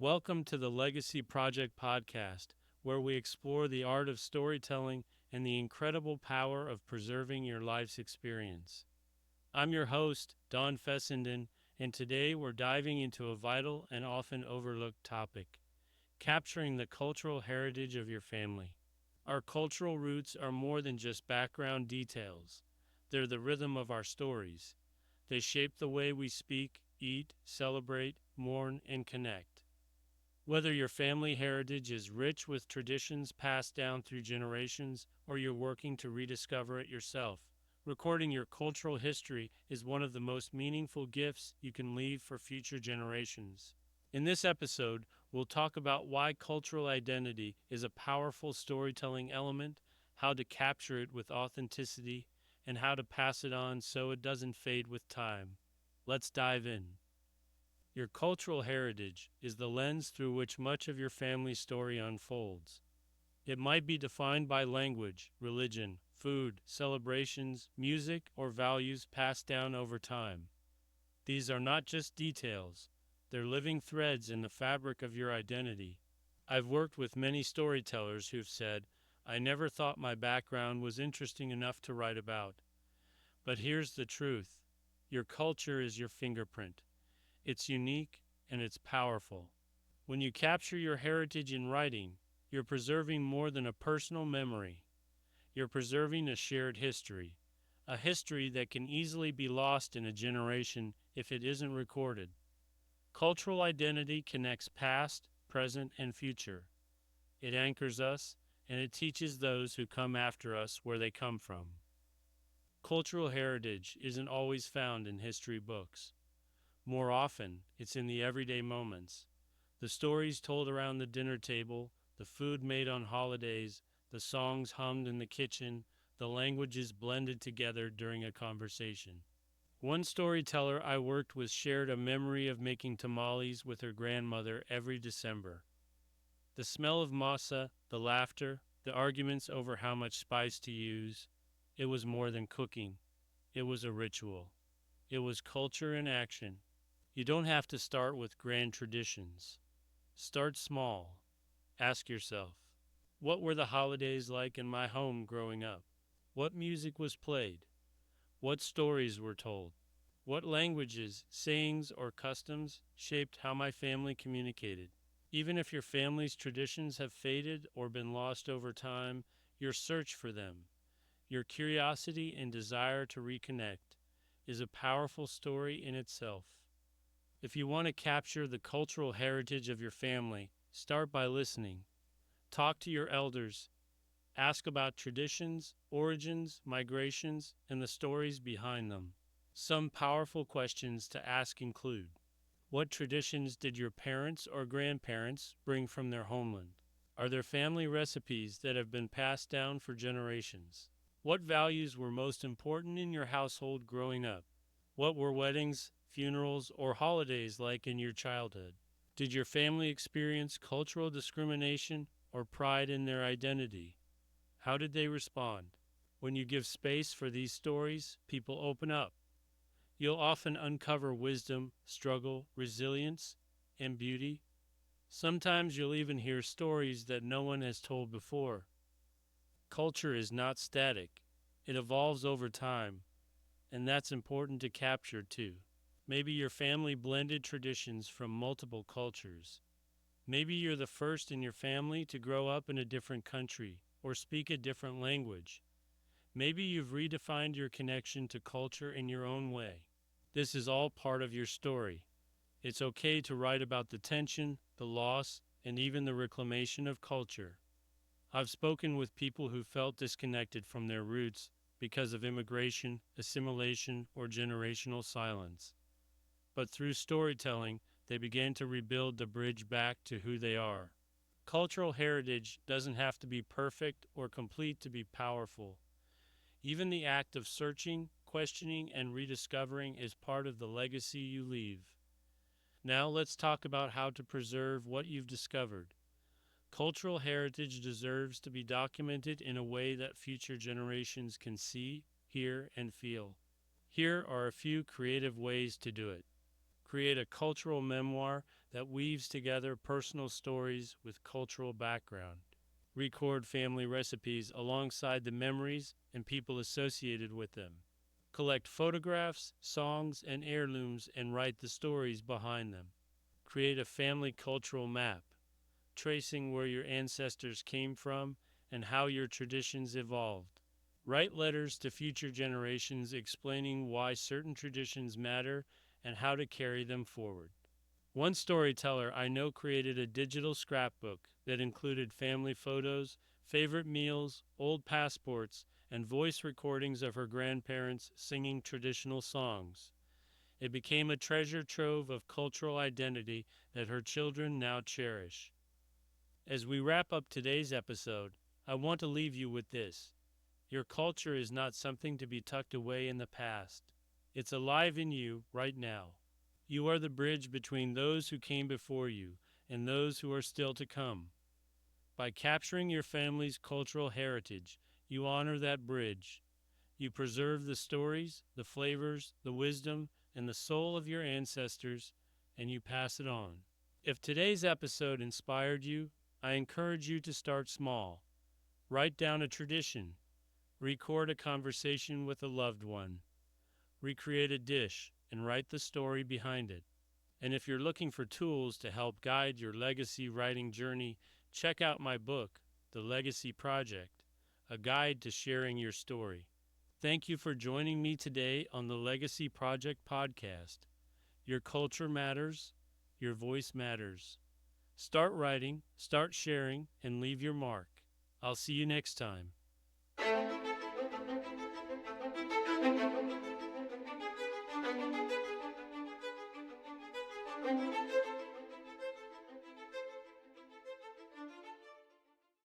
Welcome to the Legacy Project podcast, where we explore the art of storytelling and the incredible power of preserving your life's experience. I'm your host, Don Fessenden, and today we're diving into a vital and often overlooked topic: capturing the cultural heritage of your family. Our cultural roots are more than just background details, they're the rhythm of our stories. They shape the way we speak, eat, celebrate, mourn, and connect. Whether your family heritage is rich with traditions passed down through generations or you're working to rediscover it yourself, recording your cultural history is one of the most meaningful gifts you can leave for future generations. In this episode, we'll talk about why cultural identity is a powerful storytelling element, how to capture it with authenticity, and how to pass it on so it doesn't fade with time. Let's dive in. Your cultural heritage is the lens through which much of your family's story unfolds. It might be defined by language, religion, food, celebrations, music, or values passed down over time. These are not just details, they're living threads in the fabric of your identity. I've worked with many storytellers who've said, "I never thought my background was interesting enough to write about." But here's the truth: your culture is your fingerprint. It's unique and it's powerful. When you capture your heritage in writing, you're preserving more than a personal memory. You're preserving a shared history, a history that can easily be lost in a generation if it isn't recorded. Cultural identity connects past, present, and future. It anchors us, and it teaches those who come after us where they come from. Cultural heritage isn't always found in history books. More often, it's in the everyday moments. The stories told around the dinner table, the food made on holidays, the songs hummed in the kitchen, the languages blended together during a conversation. One storyteller I worked with shared a memory of making tamales with her grandmother every December. The smell of masa, the laughter, the arguments over how much spice to use. It was more than cooking. It was a ritual. It was culture in action. You don't have to start with grand traditions. Start small. Ask yourself, what were the holidays like in my home growing up? What music was played? What stories were told? What languages, sayings, or customs shaped how my family communicated? Even if your family's traditions have faded or been lost over time, your search for them, your curiosity and desire to reconnect, is a powerful story in itself. If you want to capture the cultural heritage of your family, start by listening. Talk to your elders. Ask about traditions, origins, migrations, and the stories behind them. Some powerful questions to ask include: what traditions did your parents or grandparents bring from their homeland? Are there family recipes that have been passed down for generations? What values were most important in your household growing up? What were weddings, funerals, or holidays like in your childhood? Did your family experience cultural discrimination or pride in their identity? How did they respond? When you give space for these stories, people open up. You'll often uncover wisdom, struggle, resilience, and beauty. Sometimes you'll even hear stories that no one has told before. Culture is not static. It evolves over time, and that's important to capture too. Maybe your family blended traditions from multiple cultures. Maybe you're the first in your family to grow up in a different country or speak a different language. Maybe you've redefined your connection to culture in your own way. This is all part of your story. It's okay to write about the tension, the loss, and even the reclamation of culture. I've spoken with people who felt disconnected from their roots because of immigration, assimilation, or generational silence. But through storytelling, they began to rebuild the bridge back to who they are. Cultural heritage doesn't have to be perfect or complete to be powerful. Even the act of searching, questioning, and rediscovering is part of the legacy you leave. Now let's talk about how to preserve what you've discovered. Cultural heritage deserves to be documented in a way that future generations can see, hear, and feel. Here are a few creative ways to do it. Create a cultural memoir that weaves together personal stories with cultural background. Record family recipes alongside the memories and people associated with them. Collect photographs, songs, and heirlooms and write the stories behind them. Create a family cultural map, tracing where your ancestors came from and how your traditions evolved. Write letters to future generations explaining why certain traditions matter and how to carry them forward. One storyteller I know created a digital scrapbook that included family photos, favorite meals, old passports, and voice recordings of her grandparents singing traditional songs. It became a treasure trove of cultural identity that her children now cherish. As we wrap up today's episode, I want to leave you with this. Your culture is not something to be tucked away in the past. It's alive in you right now. You are the bridge between those who came before you and those who are still to come. By capturing your family's cultural heritage, you honor that bridge. You preserve the stories, the flavors, the wisdom, and the soul of your ancestors, and you pass it on. If today's episode inspired you, I encourage you to start small. Write down a tradition, record a conversation with a loved one, recreate a dish, and write the story behind it. And if you're looking for tools to help guide your legacy writing journey, check out my book, The Legacy Project, a guide to sharing your story. Thank you for joining me today on the Legacy Project podcast. Your culture matters, your voice matters. Start writing, start sharing, and leave your mark. I'll see you next time.